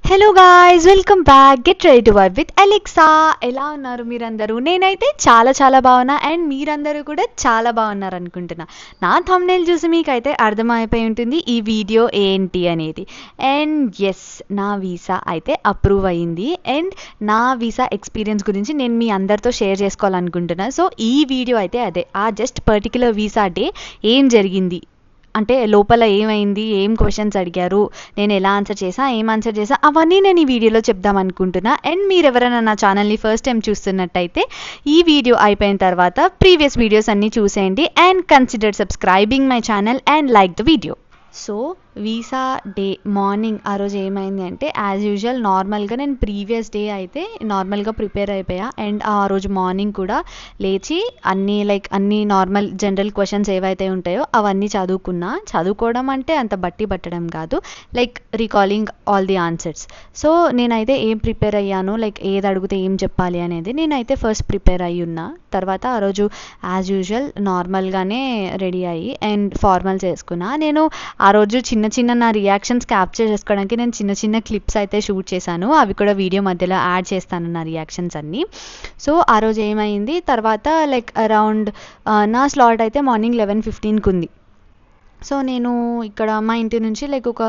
Hello guys, welcome back. Get ready to vibe with Alexa. ఎలా ఉన్నారు మీరందరూ? నేనైతే చాలా చాలా బాగున్నా అండ్ మీరందరూ కూడా చాలా బాగున్నారు అనుకుంటున్నా. నా థంబ్నెయిల్ చూసి మీకైతే అర్థమైపోయి ఉంటుంది ఈ వీడియో ఏంటి అనేది. అండ్ ఎస్, నా వీసా అయితే అప్రూవ్ అయ్యింది అండ్ నా వీసా ఎక్స్పీరియన్స్ గురించి నేను మీ అందరితో షేర్ చేసుకోవాలనుకుంటున్నా. సో ఈ వీడియో అయితే అదే, ఆ జస్ట్ పర్టిక్యులర్ వీసా డే ఏం జరిగింది అంటే లోపల ఏమైంది, ఏం క్వశ్చన్స్ అడిగారు, నేను ఎలా ఆన్సర్ చేసా, ఏం ఆన్సర్ చేసా, అవన్నీ నేను ఈ వీడియోలో చెప్దాం అనుకుంటున్నా. అండ్ మీరు ఎవరైనా నా ఛానల్ని ఫస్ట్ టైం చూస్తున్నట్టయితే ఈ వీడియో అయిపోయిన తర్వాత ప్రీవియస్ వీడియోస్ అన్నీ చూసేయండి and consider subscribing my channel and like the video. So visa day morning ఆ రోజు ఏమైంది అంటే, యాజ్ యూజువల్ నార్మల్గా నేను ప్రీవియస్ డే అయితే నార్మల్గా ప్రిపేర్ అయిపోయా అండ్ ఆ రోజు మార్నింగ్ కూడా లేచి అన్నీ నార్మల్ జనరల్ క్వశ్చన్స్ ఏవైతే ఉంటాయో అవన్నీ చదువుకోవడం అంటే అంత బట్టి పట్టడం కాదు, like recalling all the answers. So నేనైతే ఏం ప్రిపేర్ అయ్యాను, లైక్ ఏది అడిగితే ఏం చెప్పాలి అనేది నేనైతే ఫస్ట్ ప్రిపేర్ అయ్యి ఉన్నా. తర్వాత ఆ రోజు యాజ్ యూజువల్ నార్మల్గానే రెడీ అయ్యి అండ్ ఫార్మల్స్ వేసుకున్నా. నేను ఆ రోజు చిన్న చిన్న నా రియాక్షన్స్ క్యాప్చర్ చేసుకోవడానికి నేను చిన్న చిన్న క్లిప్స్ అయితే షూట్ చేశాను, అవి కూడా వీడియో మధ్యలో యాడ్ చేస్తాను నా రియాక్షన్స్ అన్నీ. సో ఆ రోజు ఏమైంది, తర్వాత లైక్ అరౌండ్ నా స్లాట్ అయితే మార్నింగ్ 11:15కి ఉంది. సో నేను ఇక్కడ మా ఇంటి నుంచి లైక్ ఒక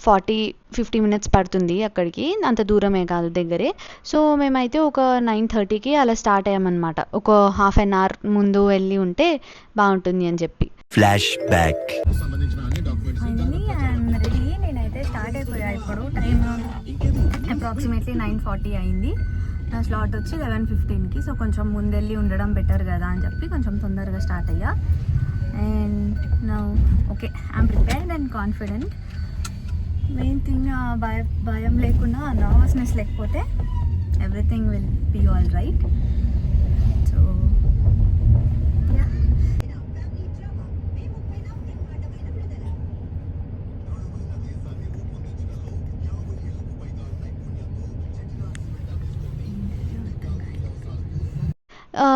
40-50 మినిట్స్ పడుతుంది అక్కడికి, అంత దూరమే కాదు, దగ్గరే. సో మేమైతే ఒక 9:30కి అలా స్టార్ట్ అయ్యామన్నమాట. ఒక హాఫ్ అన్ అవర్ ముందు వెళ్ళి ఉంటే బాగుంటుంది అని చెప్పి. Flash back. రెడీ, నేనైతే స్టార్ట్ అయిపోయా. ఇప్పుడు టైం అప్రాక్సిమేట్లీ 9:40 అయింది. నా స్లాట్ వచ్చి 11:15కి. సో కొంచెం ముందెళ్ళి ఉండడం బెటర్ కదా అని చెప్పి కొంచెం తొందరగా స్టార్ట్ అయ్యా. And now okay, I'm prepared and confident. Main thing భయం లేకుండా, నర్వస్నెస్ లేకపోతే everything will be all right. So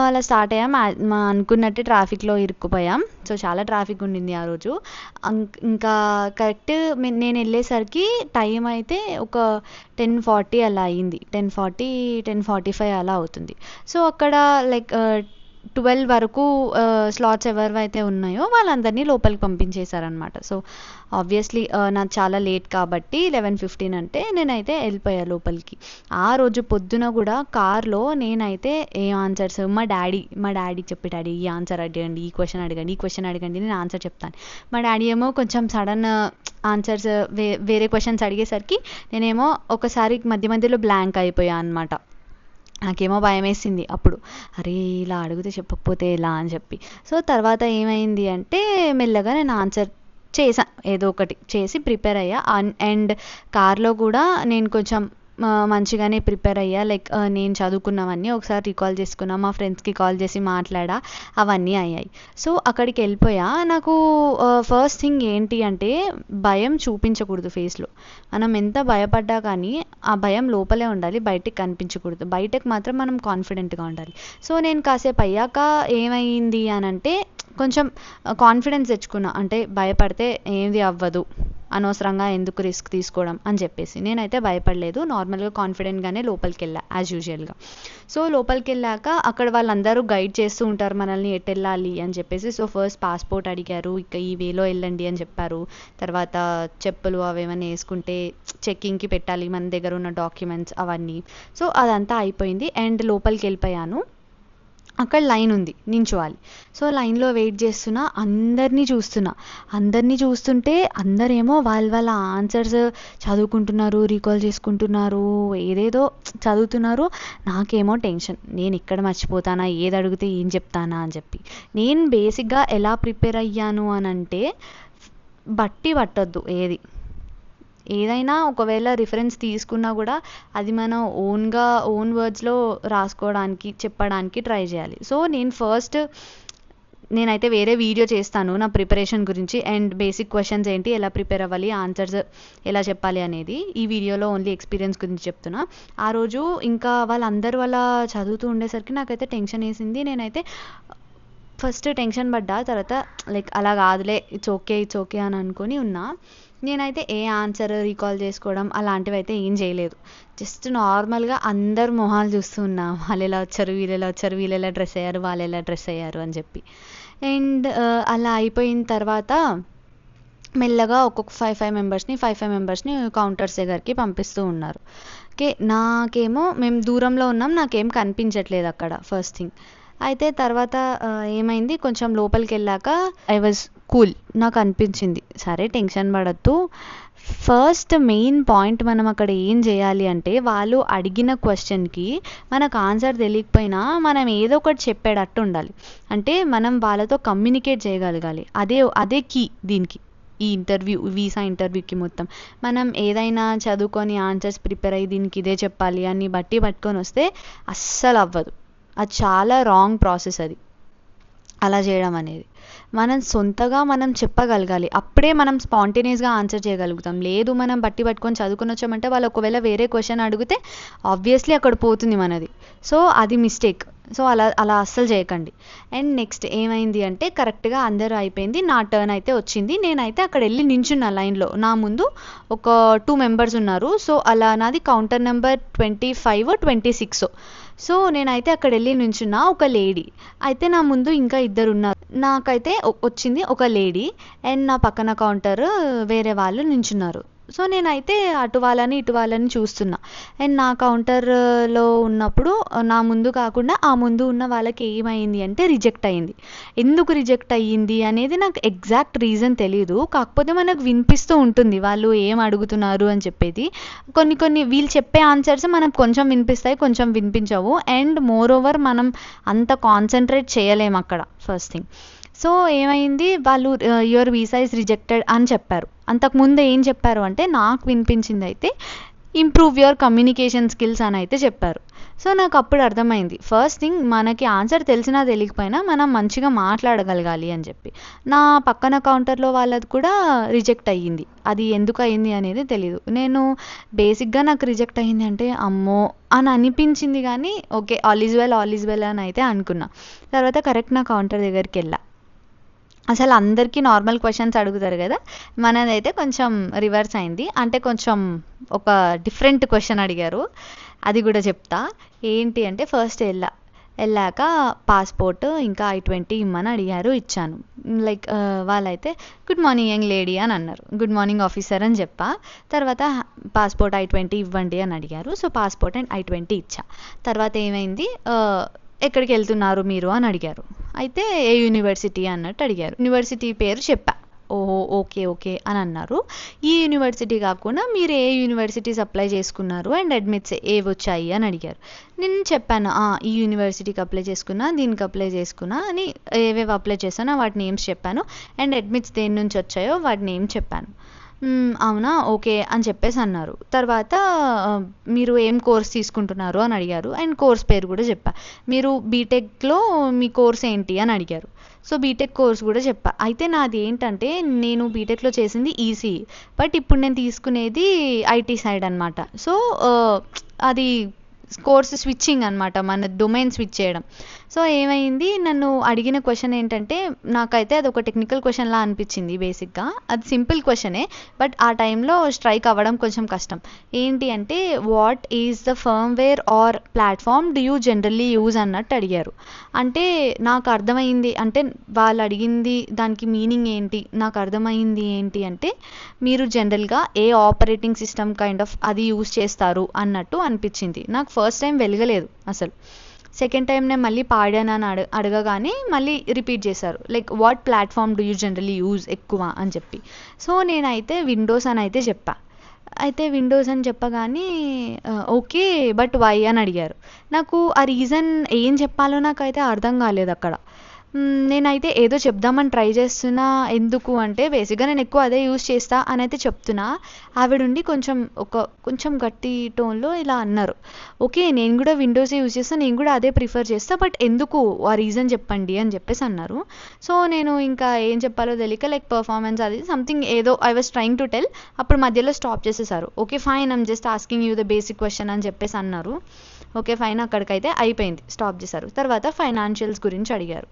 అలా స్టార్ట్ అయ్యాం. అనుకున్నట్టే ట్రాఫిక్లో ఇరుక్కుపోయాం. సో చాలా ట్రాఫిక్ ఉండింది ఆ రోజు. ఇంకా కరెక్ట్ నేను వెళ్ళేసరికి టైం అయితే ఒక 10:40 అలా అయింది. 10:45 అలా అవుతుంది. సో అక్కడ లైక్ 12 వరకు స్లాట్స్ ఎవరివైతే ఉన్నాయో వాళ్ళందరినీ లోపలికి పంపించేశారనమాట. సో ఆబ్వియస్లీ నాకు చాలా లేట్ కాబట్టి 11:15 అంటే నేనైతే వెళ్ళిపోయా లోపలికి. ఆ రోజు పొద్దున కూడా కార్లో నేనైతే ఏ ఆన్సర్స్ మా డాడీ చెప్పి, డాడీ ఈ ఆన్సర్ అడగండి, ఈ క్వశ్చన్ అడగండి, నేను ఆన్సర్ చెప్తాను. మా డాడీ ఏమో కొంచెం సడన్ ఆన్సర్స్ వేరే క్వశ్చన్స్ అడిగేసరికి నేనేమో ఒకసారి మధ్యలో బ్లాంక్ అయిపోయా అనమాట. నాకేమో భయం వేసింది అప్పుడు, అరే ఇలా అడిగితే చెప్పకపోతే ఎలా అని చెప్పి. సో తర్వాత ఏమైంది అంటే మెల్లగా నేను ఆన్సర్ చేసా, ఏదో ఒకటి చేసి ప్రిపేర్ అయ్యా. అండ్ కార్లో కూడా నేను కొంచెం మంచిగానే ప్రిపేర్ అయ్యా. లైక్ నేను చదువుకున్నవన్నీ ఒకసారి రికాల్ చేసుకున్నా, మా ఫ్రెండ్స్కి కాల్ చేసి మాట్లాడా, అవన్నీ అయ్యాయి. సో అక్కడికి వెళ్ళిపోయా. నాకు ఫస్ట్ థింగ్ ఏంటి అంటే, భయం చూపించకూడదు ఫేస్లో. మనం ఎంత భయపడ్డా కానీ ఆ భయం లోపలే ఉండాలి, బయటకు కనిపించకూడదు. బయటకు మాత్రం మనం కాన్ఫిడెంట్గా ఉండాలి. సో నేను కాసేపు అయ్యాక ఏమైంది అని అంటే కొంచెం కాన్ఫిడెన్స్ తెచ్చుకున్నా. అంటే భయపడితే ఏది అవ్వదు, అనవసరంగా ఎందుకు రిస్క్ తీసుకోవడం అని చెప్పేసి నేనైతే భయపడలేదు. నార్మల్గా కాన్ఫిడెంట్గానే లోపలికి వెళ్ళా యాజ్ యూజువల్గా. సో లోపలికి వెళ్ళాక అక్కడ వాళ్ళందరూ గైడ్ చేస్తూ ఉంటారు మనల్ని ఎటు వెళ్ళాలి అని చెప్పేసి. సో ఫస్ట్ పాస్పోర్ట్ అడిగారు, ఇక ఈ వేలో వెళ్ళండి అని చెప్పారు. తర్వాత చెప్పులు అవేమన్నా వేసుకుంటే చెక్కింగ్కి పెట్టాలి మన దగ్గర ఉన్న డాక్యుమెంట్స్ అవన్నీ. సో అదంతా అయిపోయింది అండ్ లోపలికి వెళ్ళిపోయాను. అక్కడ లైన్ ఉంది, నించోవాలి. సో లైన్లో వెయిట్ చేస్తున్నా, అందరినీ చూస్తుంటే అందరేమో వాళ్ళ ఆన్సర్స్ చదువుకుంటున్నారు, రీకాల్ చేసుకుంటున్నారు, ఏదేదో చదువుతున్నారు. నాకేమో టెన్షన్, నేను ఎక్కడ మర్చిపోతానా, ఏది అడిగితే ఏం చెప్తానా అని చెప్పి. నేను బేసిక్గా ఎలా ప్రిపేర్ అయ్యాను అని అంటే, బట్టి పట్టొద్దు ఏదైనా ఒకవేళ రిఫరెన్స్ తీసుకున్నా కూడా అది మనం ఓన్ వర్డ్స్లో రాసుకోవడానికి చెప్పడానికి ట్రై చేయాలి. సో నేనైతే వేరే వీడియో చేస్తాను నా ప్రిపరేషన్ గురించి అండ్ బేసిక్ క్వశ్చన్స్ ఏంటి, ఎలా ప్రిపేర్ అవ్వాలి, ఆన్సర్స్ ఎలా చెప్పాలి అనేది. ఈ వీడియోలో ఓన్లీ ఎక్స్పీరియన్స్ గురించి చెప్తున్నా. ఆ రోజు ఇంకా వాళ్ళందరూ అలా చదువుతూ ఉండేసరికి నాకైతే టెన్షన్ వేసింది. నేనైతే ఫస్ట్ టెన్షన్ పడ్డా, తర్వాత లైక్ అలా కాదులే, ఇట్స్ ఓకే అని అనుకొని ఉన్నా. నేనైతే ఏ ఆన్సర్ రీకాల్ చేసుకోవడం అలాంటివి అయితే ఏం చేయలేదు. జస్ట్ నార్మల్గా అందరు మొహాలు చూస్తూ ఉన్నా, వాళ్ళు ఎలా వచ్చారు, వీళ్ళు ఎలా వచ్చారు, వీళ్ళు ఎలా డ్రెస్ అయ్యారు, వాళ్ళు ఎలా డ్రెస్ అయ్యారు అని చెప్పి. అండ్ అలా అయిపోయిన తర్వాత మెల్లగా ఒక్కొక్క ఫైవ్ మెంబర్స్ని కౌంటర్స్ దగ్గరికి పంపిస్తూ ఉన్నారు. ఓకే, నాకేమో మేము దూరంలో ఉన్నాం, నాకేం కనిపించట్లేదు అక్కడ ఫస్ట్ థింగ్. అయితే తర్వాత ఏమైంది, కొంచెం లోపలికి వెళ్ళాక ఐ వాజ్ కూల్, నాకు అనిపించింది సరే టెన్షన్ పడద్దు. ఫస్ట్ మెయిన్ పాయింట్ మనం అక్కడ ఏం చేయాలి అంటే, వాళ్ళు అడిగిన క్వశ్చన్కి మనకు ఆన్సర్ తెలియకపోయినా మనం ఏదో ఒకటి చెప్పేటట్టు ఉండాలి. అంటే మనం వాళ్ళతో కమ్యూనికేట్ చేయగలగాలి. అదే కీ దీనికి, ఈ వీసా ఇంటర్వ్యూకి మొత్తం. మనం ఏదైనా చదువుకొని ఆన్సర్స్ ప్రిపేర్ అయ్యి దీనికి ఇదే చెప్పాలి అని పట్టుకొని వస్తే అస్సలు అవ్వదు. అది చాలా రాంగ్ ప్రాసెస్ అది, అలా చేయడం అనేది. మనం సొంతగా మనం చెప్పగలగాలి, అప్పుడే మనం స్పాంటేనియస్గా ఆన్సర్ చేయగలుగుతాం. లేదు మనం పట్టుకొని చదువుకొని వచ్చామంటే వాళ్ళు ఒకవేళ వేరే క్వశ్చన్ అడిగితే ఆబ్వియస్లీ అక్కడ పోతుంది మనది. సో అది మిస్టేక్. సో అలా అస్సలు చేయకండి. అండ్ నెక్స్ట్ ఏమైంది అంటే, కరెక్ట్గా అందరూ అయిపోయింది, నా టర్న్ అయితే వచ్చింది. నేనైతే అక్కడ వెళ్ళి నించున్న లైన్లో, నా ముందు ఒక 2 మెంబర్స్ ఉన్నారు. సో అలా నాది కౌంటర్ నెంబర్ 25, 26. సో నేనైతే అక్కడ వెళ్ళి నించున్నా, ఒక లేడీ. అయితే నా ముందు ఇంకా 2 ఉన్నారు. నాకైతే వచ్చింది ఒక లేడీ, అండ్ నా పక్కన కౌంటర్ వేరే వాళ్ళు నించున్నారు. సో నేనైతే అటు వాళ్ళని చూస్తున్నా. అండ్ నా కౌంటర్లో ఉన్నప్పుడు నా ముందు కాకుండా ఆ ముందు ఉన్న వాళ్ళకి ఏమైంది అంటే రిజెక్ట్ అయ్యింది. ఎందుకు రిజెక్ట్ అయ్యింది అనేది నాకు ఎగ్జాక్ట్ రీజన్ తెలీదు, కాకపోతే మనకు వినిపిస్తూ ఉంటుంది వాళ్ళు ఏం అడుగుతున్నారు అని చెప్పేది. కొన్ని వీళ్ళు చెప్పే ఆన్సర్స్ మనకు కొంచెం వినిపిస్తాయి, కొంచెం వినిపించవు. అండ్ మోర్ ఓవర్ మనం అంత కాన్సన్ట్రేట్ చేయలేము అక్కడ ఫస్ట్ థింగ్. సో ఏమైంది, వాళ్ళు యువర్ వీసా ఇస్ రిజెక్టెడ్ అని చెప్పారు. అంతకుముందు ఏం చెప్పారు అంటే, నాకు వినిపించింది అయితే ఇంప్రూవ్ యువర్ కమ్యూనికేషన్ స్కిల్స్ అని అయితే చెప్పారు. సో నాకు అప్పుడు అర్థమైంది, ఫస్ట్ థింగ్ మనకి ఆన్సర్ తెలిసినా తెలియకపోయినా మనం మంచిగా మాట్లాడగలగాలి అని చెప్పి. నా పక్కన కౌంటర్లో వాళ్ళది కూడా రిజెక్ట్ అయ్యింది. అది ఎందుకు అయ్యింది అనేది తెలీదు. నేను బేసిక్గా నాకు రిజెక్ట్ అయ్యింది అంటే అమ్మో అని అనిపించింది, కానీ ఓకే ఆల్ ఈజ్ వెల్ అని అయితే అనుకున్నా. తర్వాత కరెక్ట్ నా కౌంటర్ దగ్గరికి వెళ్ళా. అసలు అందరికీ నార్మల్ క్వశ్చన్స్ అడుగుతారు కదా, మనదైతే కొంచెం రివర్స్ అయింది. అంటే కొంచెం ఒక డిఫరెంట్ క్వశ్చన్ అడిగారు, అది కూడా చెప్తా. ఏంటి అంటే, ఫస్ట్ వెళ్ళాక పాస్పోర్ట్ ఇంకా I-20 ఇమ్మని అడిగారు, ఇచ్చాను. లైక్ వాళ్ళైతే గుడ్ మార్నింగ్ యంగ్ లేడీ అని అన్నారు, గుడ్ మార్నింగ్ ఆఫీసర్ అని చెప్పా. తర్వాత పాస్పోర్ట్ I-20 ఇవ్వండి అని అడిగారు. సో పాస్పోర్ట్ అండ్ I-20 ఇచ్చా. తర్వాత ఏమైంది, ఎక్కడికి వెళ్తున్నారు మీరు అని అడిగారు. అయితే ఏ యూనివర్సిటీ అన్నట్టు అడిగారు. యూనివర్సిటీ పేరు చెప్పా. ఓహో ఓకే అని అన్నారు. ఈ యూనివర్సిటీ కాకుండా మీరు ఏ యూనివర్సిటీస్ అప్లై చేసుకున్నారు అండ్ అడ్మిట్స్ ఏవి వచ్చాయి అని అడిగారు. నేను చెప్పాను, ఈ యూనివర్సిటీకి అప్లై చేసుకున్నా, దీనికి అప్లై చేసుకున్నా అని ఏవేవి అప్లై చేశానో వాటి నేమ్స్ చెప్పాను. అండ్ అడ్మిట్స్ దేని నుంచి వచ్చాయో వాటి నేమ్ చెప్పాను. అవునా ఓకే అని చెప్పేసి అన్నారు. తర్వాత మీరు ఏం కోర్స్ తీసుకుంటున్నారు అని అడిగారు. అండ్ కోర్స్ పేరు కూడా చెప్పా. మీరు బీటెక్లో మీ కోర్స్ ఏంటి అని అడిగారు. సో బీటెక్ కోర్స్ కూడా చెప్పా. అయితే నాది ఏంటంటే, నేను బీటెక్లో చేసింది ఈసీఈ, బట్ ఇప్పుడు నేను తీసుకునేది ఐటీ సైడ్ అనమాట. సో అది కోర్స్ స్విచ్చింగ్ అనమాట, మన డొమైన్ స్విచ్ చేయడం. సో ఏమైంది, నన్ను అడిగిన క్వశ్చన్ ఏంటంటే, నాకైతే అది ఒక టెక్నికల్ క్వశ్చన్లా అనిపించింది. బేసిక్గా అది సింపుల్ క్వశ్చనే, బట్ ఆ టైంలో స్ట్రైక్ అవ్వడం కొంచెం కష్టం. ఏంటి అంటే, what is the firmware or platform do you generally use అన్నట్టు అడిగారు. అంటే నాకు అర్థమైంది, అంటే వాళ్ళు అడిగింది దానికి మీనింగ్ ఏంటి, నాకు అర్థమైంది ఏంటి అంటే, మీరు జనరల్గా ఏ ఆపరేటింగ్ సిస్టమ్ కైండ్ ఆఫ్ అది యూజ్ చేస్తారు అన్నట్టు అనిపించింది. నాకు ఫస్ట్ టైం వెలగలేదు అసలు. సెకండ్ టైం నేను మళ్ళీ పాడానని అడగగానే మళ్ళీ రిపీట్ చేశారు, like what platform do you generally use ఎక్కువ అని చెప్పి. సో నేనైతే విండోస్ అని అయితే చెప్పా. అయితే విండోస్ అని చెప్పగానే ఓకే బట్ వై అని అడిగారు. నాకు ఆ రీజన్ ఏం చెప్పాలో నాకైతే అర్థం కాలేదు అక్కడ. నేనైతే ఏదో చెప్దామని ట్రై చేస్తున్నా. ఎందుకు అంటే, బేసిక్గా నేను ఎక్కువ అదే యూజ్ చేస్తా అని అయితే చెప్తున్నా. ఆవిడుండి కొంచెం గట్టి టోన్లో ఇలా అన్నారు, ఓకే నేను కూడా విండోసే యూజ్ చేస్తాను, నేను కూడా అదే ప్రిఫర్ చేస్తా, బట్ ఎందుకు ఆ రీజన్ చెప్పండి అని చెప్పేసి అన్నారు. సో నేను ఇంకా ఏం చెప్పాలో తెలియక లైక్ పర్ఫార్మెన్స్ అది సంథింగ్ ఏదో I was trying to tell. అప్పుడు మధ్యలో స్టాప్ చేసేసారు. Okay fine, I'm just asking you the basic question అని చెప్పేసి అన్నారు. ఓకే ఫైన్, అక్కడికైతే అయిపోయింది, స్టాప్ చేశారు. తర్వాత ఫైనాన్షియల్స్ గురించి అడిగారు.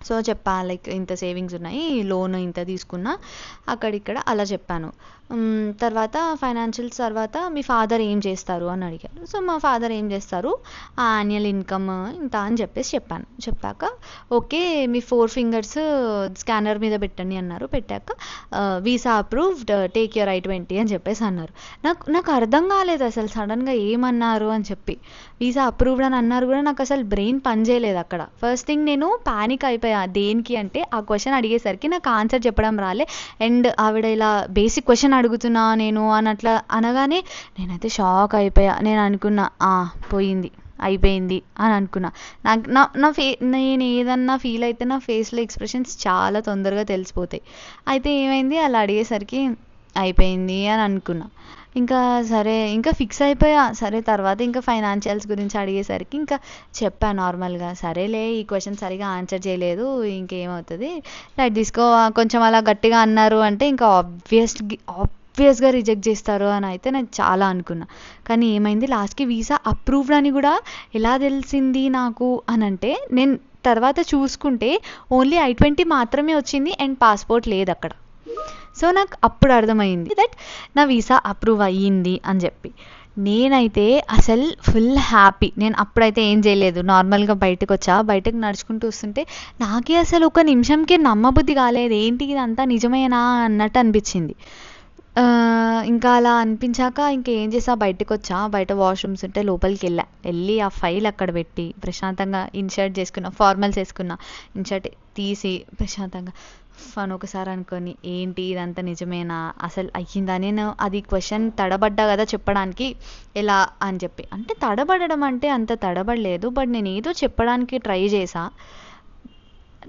సో చెప్పా లైక్ ఇంత సేవింగ్స్ ఉన్నాయి, లోన్ ఇంత తీసుకున్నా, అక్కడిక్కడ అలా చెప్పాను. తర్వాత ఫైనాన్షియల్స్ తర్వాత మీ ఫాదర్ ఏం చేస్తారు అని అడిగారు. సో మా ఫాదర్ ఏం చేస్తారు, ఆ యాన్యువల్ ఇన్కమ్ ఇంత అని చెప్పాను. చెప్పాక ఓకే మీ 4 ఫింగర్స్ స్కానర్ మీద పెట్టండి అన్నారు. పెట్టాక visa approved, take your I-20 అని చెప్పేసి అన్నారు. నాకు అర్థం కాలేదు అసలు సడన్గా ఏమన్నారు అని చెప్పి. వీసా అప్రూవ్డ్ అని అన్నారు కూడా నాకు అసలు బ్రెయిన్ పనిచేయలేదు అక్కడ. ఫస్ట్ థింగ్ నేను ప్యానిక్ అయిపోయా. దేనికి అంటే ఆ క్వశ్చన్ అడిగేసరికి నాకు ఆన్సర్ చెప్పడం రాలే. అండ్ ఆవిడ ఇలా బేసిక్ క్వశ్చన్ అడుగుతున్నా నేను అని అట్లా అనగానే నేనైతే షాక్ అయిపోయా. నేను అనుకున్నా పోయింది, అయిపోయింది అని అనుకున్నా. నేను ఏదన్నా ఫీల్ అయితే నా ఫేస్లో ఎక్స్ప్రెషన్స్ చాలా తొందరగా తెలిసిపోతాయి. అయితే ఏమైంది, అలా అడిగేసరికి అయిపోయింది అని అనుకున్నా. ఇంకా సరే ఇంకా ఫిక్స్ అయిపోయా. సరే తర్వాత ఇంకా ఫైనాన్షియల్స్ గురించి అడిగేసరికి ఇంకా చెప్పాను నార్మల్గా, సరేలే ఈ క్వశ్చన్ సరిగా ఆన్సర్ చేయలేదు, ఇంకేమవుతుంది లైట్ తీసుకో, కొంచెం అలా గట్టిగా అన్నారు అంటే ఇంకా ఆబ్వియస్గా రిజెక్ట్ చేస్తారు అని అయితే నేను చాలా అనుకున్నా. కానీ ఏమైంది, లాస్ట్కి వీసా అప్రూవ్డ్ అని కూడా ఎలా తెలిసింది నాకు అని అంటే, నేను తర్వాత చూసుకుంటే ఓన్లీ I-20 మాత్రమే వచ్చింది అండ్ పాస్పోర్ట్ లేదు అక్కడ. సో నాకు అప్పుడు అర్థమైంది దట్ నా వీసా అప్రూవ్ అయ్యింది అని చెప్పి. నేనైతే అసలు ఫుల్ హ్యాపీ. నేను అప్పుడైతే ఏం చేయలేదు, నార్మల్గా బయటకు నడుచుకుంటూ వస్తుంటే నాకే అసలు ఒక నిమిషంకే నమ్మబుద్ధి కాలేదు, ఏంటి ఇదంతా నిజమేనా అన్నట్టు అనిపించింది. ఇంకా అలా అనిపించాక ఇంకేం చేసా, బయట వాష్రూమ్స్ ఉంటే లోపలికి వెళ్ళి ఆ ఫైల్ అక్కడ పెట్టి ప్రశాంతంగా ఇన్షర్ట్ చేసుకున్నా, ఫార్మల్స్ వేసుకున్నా, ఇన్షర్ట్ తీసి ప్రశాంతంగా ఫన్ ఒకసారి అనుకొని ఏంటి ఇదంతా నిజమేనా, అసలు అయ్యిందా, నేను అది క్వశ్చన్ తడబడ్డా కదా చెప్పడానికి ఎలా అని చెప్పి. అంటే తడబడడం అంటే అంత తడబడలేదు, బట్ నేను ఏదో చెప్పడానికి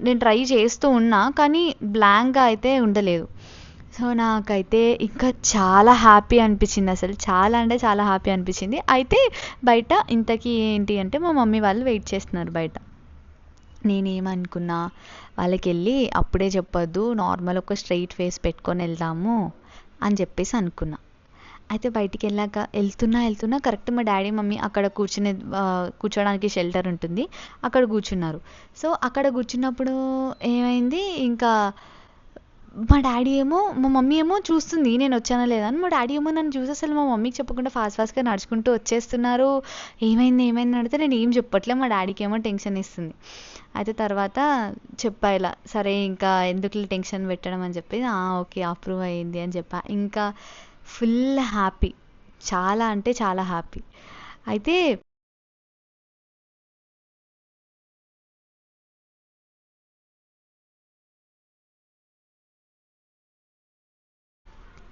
నేను ట్రై చేస్తూ ఉన్నా కానీ బ్లాంక్గా అయితే ఉండలేదు. సో నాకైతే ఇంకా చాలా హ్యాపీ అనిపించింది, అసలు చాలా అంటే చాలా హ్యాపీ అనిపించింది. అయితే బయట ఇంతకీ ఏంటి అంటే మా మమ్మీ వాళ్ళు వెయిట్ చేస్తున్నారు బయట. నేనేమనుకున్నా, వాళ్ళకి వెళ్ళి అప్పుడే చెప్పొద్దు, నార్మల్ ఒక స్ట్రైట్ ఫేస్ పెట్టుకొని వెళ్దాము అని చెప్పేసి అనుకున్నా. అయితే బయటికి వెళ్తున్నా కరెక్ట్ మా డాడీ మమ్మీ అక్కడ కూర్చోడానికి షెల్టర్ ఉంటుంది, అక్కడ కూర్చున్నారు. సో అక్కడ కూర్చున్నప్పుడు ఏమైంది, ఇంకా మా మమ్మీ ఏమో చూస్తుంది నేను వచ్చానా లేదా అని. మా డాడీ ఏమో నన్ను చూసి అసలు మా మమ్మీకి చెప్పకుండా ఫాస్ట్గా నడుచుకుంటూ వచ్చేస్తున్నారు. ఏమైంది అడిగితే నేను ఏం చెప్పట్లే, మా డాడీకి ఏమో టెన్షన్ ఇస్తుంది. అయితే తర్వాత చెప్పా ఇలా, సరే ఇంకా ఎందుకు టెన్షన్ పెట్టడం అని చెప్పి, ఓకే అప్రూవ్ అయ్యింది అని చెప్పా. ఇంకా ఫుల్ హ్యాపీ, చాలా అంటే చాలా హ్యాపీ. అయితే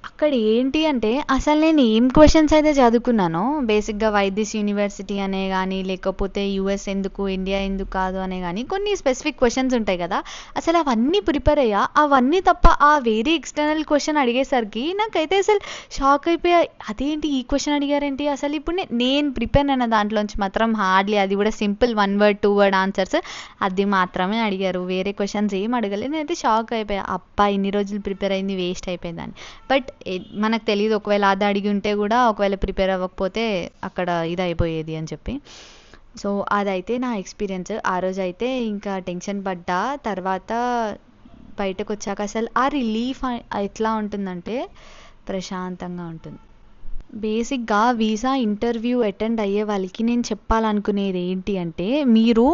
అక్కడ ఏంటి అంటే అసలు నేను ఏం క్వశ్చన్స్ అయితే చదువుకున్నానో, బేసిక్గా వైదిస్ యూనివర్సిటీ అనే కానీ, లేకపోతే US ఎందుకు ఇండియా ఎందుకు కాదు అనే కానీ కొన్ని స్పెసిఫిక్ క్వశ్చన్స్ ఉంటాయి కదా, అసలు అవన్నీ ప్రిపేర్ అయ్యా. అవన్నీ తప్ప ఆ వేరే ఎక్స్టర్నల్ క్వశ్చన్ అడిగేసరికి నాకైతే అసలు షాక్ అయిపోయా. అదేంటి ఈ క్వశ్చన్ అడిగారేంటి, అసలు ఇప్పుడు నేను ప్రిపేర్ అయిన దాంట్లోంచి మాత్రం హార్డ్లీ, అది కూడా సింపుల్ 1 word 2 word ఆన్సర్స్ అది మాత్రమే అడిగారు, వేరే క్వశ్చన్స్ ఏం అడగలేదు. నేనైతే షాక్ అయిపోయా, అబ్బా ఇన్ని రోజులు ప్రిపేర్ అయింది వేస్ట్ అయిపోయిందని. బట్ మనకు తెలియదు, ఒకవేళ అది అడిగి ఉంటే కూడా ఒకవేళ ప్రిపేర్ అవ్వకపోతే అక్కడ ఇది అయిపోయేది అని చెప్పి. సో అదైతే నా ఎక్స్పీరియన్స్. ఆ రోజు అయితే ఇంకా టెన్షన్ పడ్డా. తర్వాత బయటకు వచ్చాక అసలు ఆ రిలీఫ్ ఎట్లా ఉంటుందంటే ప్రశాంతంగా ఉంటుంది. బేసిక్గా వీసా ఇంటర్వ్యూ అటెండ్ అయ్యే వాళ్ళకి నేను చెప్పాలనుకునేది ఏంటి అంటే, మీరు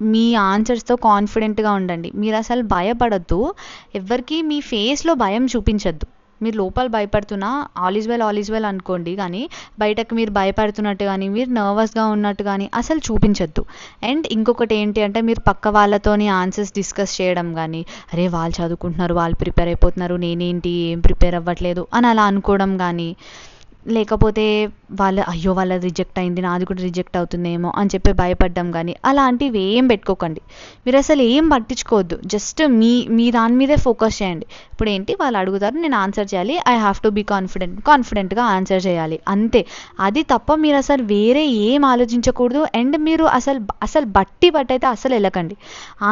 మీ ఆన్సర్స్తో కాన్ఫిడెంట్గా ఉండండి. మీరు అసలు భయపడద్దు, ఎవరికి మీ ఫేస్లో భయం చూపించద్దు. మీరు లోపల భయపడుతున్నా ఆల్ ఈజ్ వెల్ అనుకోండి, కానీ బయటకు మీరు భయపడుతున్నట్టు కానీ, మీరు నర్వస్గా ఉన్నట్టు కానీ అసలు చూపించద్దు. అండ్ ఇంకొకటి ఏంటి అంటే, మీరు పక్క వాళ్ళతోని ఆన్సర్స్ డిస్కస్ చేయడం కానీ, అరే వాళ్ళు చదువుకుంటున్నారు, వాళ్ళు ప్రిపేర్ అయిపోతున్నారు, నేనేంటి ఏం ప్రిపేర్ అవ్వట్లేదు అని అలా అనుకోవడం కానీ, లేకపోతే వాళ్ళది రిజెక్ట్ అయింది నాది కూడా రిజెక్ట్ అవుతుందేమో అని చెప్పి భయపడ్డం కానీ, అలాంటివి ఏం పెట్టుకోకండి. మీరు అసలు ఏం పట్టించుకోవద్దు, జస్ట్ మీ దాని మీదే ఫోకస్ చేయండి. ఇప్పుడు ఏంటి వాళ్ళు అడుగుతారు, నేను ఆన్సర్ చేయాలి, ఐ హ్యావ్ టు బీ కాన్ఫిడెంట్గా ఆన్సర్ చేయాలి, అంతే. అది తప్ప మీరు అసలు వేరే ఏం ఆలోచించకూడదు. అండ్ మీరు అసలు బట్టి అయితే అసలు వెళ్ళకండి.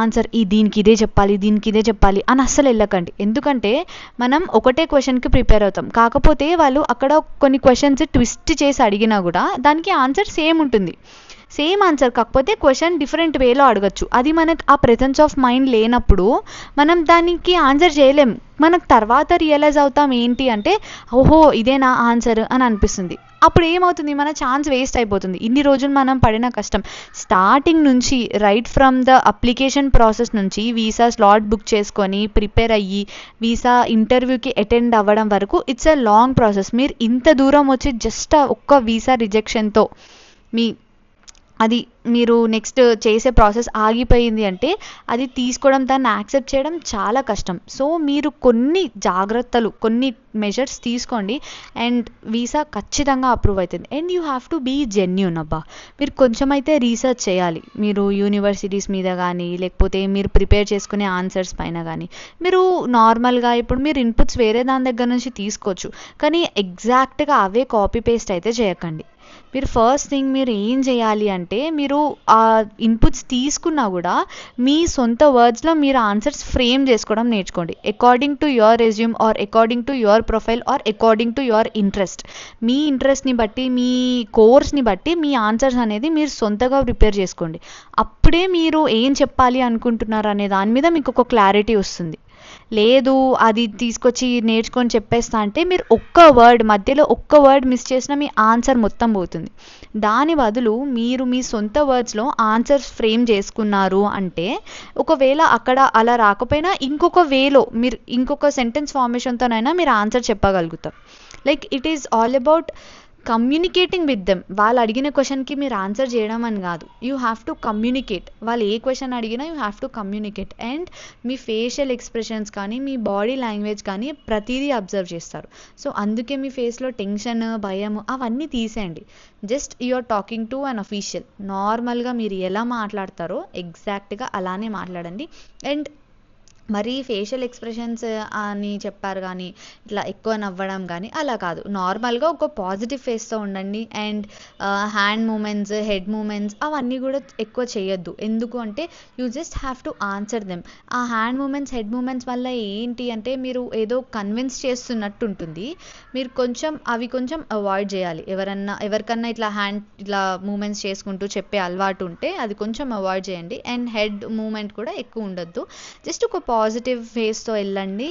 ఆన్సర్ దీనికి ఇదే చెప్పాలి అని అస్సలు వెళ్ళకండి. ఎందుకంటే మనం ఒకటే క్వశ్చన్కి ప్రిపేర్ అవుతాం, కాకపోతే వాళ్ళు అక్కడ కొన్ని క్వశ్చన్స్ ట్విస్ట్ చేసి అడిగినా కూడా దానికి ఆన్సర్ సేమ్ ఉంటుంది. సేమ్ ఆన్సర్, కాకపోతే క్వశ్చన్ డిఫరెంట్ వేలో అడగచ్చు. అది మనకు ఆ ప్రెజెన్స్ ఆఫ్ మైండ్ లేనప్పుడు మనం దానికి ఆన్సర్ చేయలేం. మనకు తర్వాత రియలైజ్ అవుతాం ఏంటి అంటే ఓహో ఇదేనా ఆన్సర్ అని అనిపిస్తుంది. అప్పుడు ఏమవుతుంది, మన ఛాన్స్ వేస్ట్ అయిపోతుంది. ఇన్ని రోజులు మనం పడిన కష్టం స్టార్టింగ్ నుంచి, right from the application process నుంచి వీసా స్లాట్ బుక్ చేసుకొని ప్రిపేర్ అయ్యి వీసా ఇంటర్వ్యూకి అటెండ్ అవ్వడం వరకు ఇట్స్ ఎ లాంగ్ ప్రాసెస్. మీరు ఇంత దూరం వచ్చి జస్ట్ ఒక్క వీసా రిజెక్షన్తో అది మీరు నెక్స్ట్ చేసే ప్రాసెస్ ఆగిపోయింది అంటే అది తీసుకోవడం, దాన్ని యాక్సెప్ట్ చేయడం చాలా కష్టం. సో మీరు కొన్ని జాగ్రత్తలు, కొన్ని మెజర్స్ తీసుకోండి అండ్ వీసా ఖచ్చితంగా అప్రూవ్ అవుతుంది. And you have to be genuine. అబ్బా మీరు కొంచెం అయితే రీసెర్చ్ చేయాలి. మీరు యూనివర్సిటీస్ మీద కానీ లేకపోతే మీరు ప్రిపేర్ చేసుకునే ఆన్సర్స్ పైన కానీ. మీరు నార్మల్గా ఇప్పుడు మీరు ఇన్పుట్స్ వేరే దాని దగ్గర నుంచి తీసుకోవచ్చు, కానీ ఎగ్జాక్ట్గా అవే కాపీ పేస్ట్ అయితే చేయకండి. మీరు ఫస్ట్ థింగ్ మీరు ఏం చేయాలి అంటే మీరు ఆ ఇన్పుట్స్ తీసుకున్నా కూడా మీ సొంత వర్డ్స్లో మీరు ఆన్సర్స్ ఫ్రేమ్ చేసుకోవడం నేర్చుకోండి. According to your resume or according to your profile or according to your interest. మీ ఇంట్రెస్ట్ని బట్టి, మీ కోర్స్ని బట్టి మీ ఆన్సర్స్ అనేది మీరు సొంతగా ప్రిపేర్ చేసుకోండి. అప్పుడే మీరు ఏం చెప్పాలి అనుకుంటున్నారు అనే దాని మీద మీకు ఒక క్లారిటీ వస్తుంది. లేదు అది తీసుకొచ్చి నేర్చుకొని చెప్పేస్తా అంటే మీరు మధ్యలో ఒక్క వర్డ్ మిస్ చేసినా మీ ఆన్సర్ మొత్తం పోతుంది. దాని బదులు మీరు మీ సొంత వర్డ్స్లో ఆన్సర్స్ ఫ్రేమ్ చేసుకున్నారు అంటే ఒకవేళ అక్కడ అలా రాకపోయినా ఇంకొక వేలో మీరు ఇంకొక సెంటెన్స్ ఫార్మేషన్తోనైనా మీరు ఆన్సర్ చెప్పగలుగుతారు. Like it is all about communicating with them. వాళ్ళు అడిగిన క్వశ్చన్కి మీరు ఆన్సర్ చేయడం అని కాదు, యూ హ్యావ్ టు కమ్యూనికేట్. వాళ్ళు ఏ క్వశ్చన్ అడిగినా you have to communicate. And me facial expressions కానీ మీ బాడీ లాంగ్వేజ్ కానీ ప్రతిదీ అబ్జర్వ్ చేస్తారు. సో అందుకే మీ ఫేస్లో టెన్షన్, భయం అవన్నీ తీసేయండి. Just you're talking to an official. నార్మల్గా మీరు ఎలా మాట్లాడతారో ఎగ్జాక్ట్గా అలానే మాట్లాడండి. అండ్ మరి ఫేషియల్ ఎక్స్ప్రెషన్స్ అని చెప్పారు కానీ ఇట్లా ఎక్కువ నవ్వడం కానీ అలా కాదు, నార్మల్గా ఒక పాజిటివ్ ఫేస్తో ఉండండి. And hand movements, head movements అవన్నీ కూడా ఎక్కువ చేయొద్దు. ఎందుకు అంటే you just have to answer them. ఆ హ్యాండ్ మూమెంట్స్, హెడ్ మూమెంట్స్ వల్ల ఏంటి అంటే మీరు ఏదో కన్విన్స్ చేస్తున్నట్టు ఉంటుంది. మీరు అవి కొంచెం అవాయిడ్ చేయాలి. ఎవరికన్నా ఇట్లా మూమెంట్స్ చేసుకుంటూ చెప్పే అలవాటు ఉంటే అది కొంచెం అవాయిడ్ చేయండి. అండ్ హెడ్ మూమెంట్ కూడా ఎక్కువ ఉండొద్దు. జస్ట్ ఒక పాజిటివ్ ఫేస్తో వెళ్ళండి,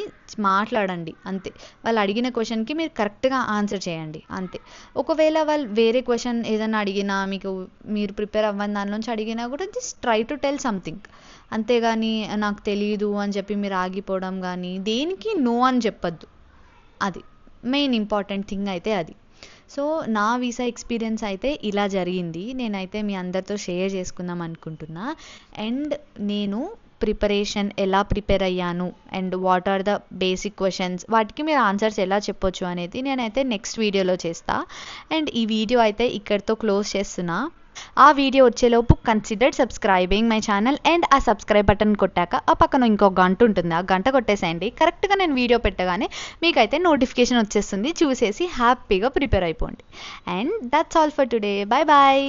మాట్లాడండి అంతే. వాళ్ళు అడిగిన క్వశ్చన్కి మీరు కరెక్ట్గా ఆన్సర్ చేయండి అంతే. ఒకవేళ వాళ్ళు వేరే క్వశ్చన్ ఏదైనా అడిగినా, మీరు ప్రిపేర్ అవ్వని దానిలోంచి అడిగినా కూడా just try to tell something. అంతేగాని నాకు తెలియదు అని చెప్పి మీరు ఆగిపోవడం కానీ, దేనికి నో అని చెప్పొద్దు. అది మెయిన్ ఇంపార్టెంట్ థింగ్ అయితే అది. సో నా వీసా ఎక్స్పీరియన్స్ అయితే ఇలా జరిగింది. నేనైతే మీ అందరితో షేర్ చేసుకుందాం అనుకుంటున్నా. అండ్ నేను ప్రిపరేషన్ ఎలా ప్రిపేర్ అయ్యాను and what are the basic questions, వాటికి మీరు ఆన్సర్స్ ఎలా చెప్పొచ్చు అనేది నేనైతే నెక్స్ట్ వీడియోలో చేస్తా. అండ్ ఈ వీడియో అయితే ఇక్కడితో క్లోజ్ చేస్తున్నా. ఆ వీడియో వచ్చేలోపు consider subscribing my channel. And ఆ సబ్స్క్రైబ్ బటన్ కొట్టాక ఆ పక్కన ఇంకో గంట ఉంటుంది, ఆ గంట కొట్టేసేయండి. కరెక్ట్గా నేను వీడియో పెట్టగానే మీకైతే నోటిఫికేషన్ వచ్చేస్తుంది. చూసేసి హ్యాపీగా ప్రిపేర్ అయిపోండి. And that's all for today. Bye bye.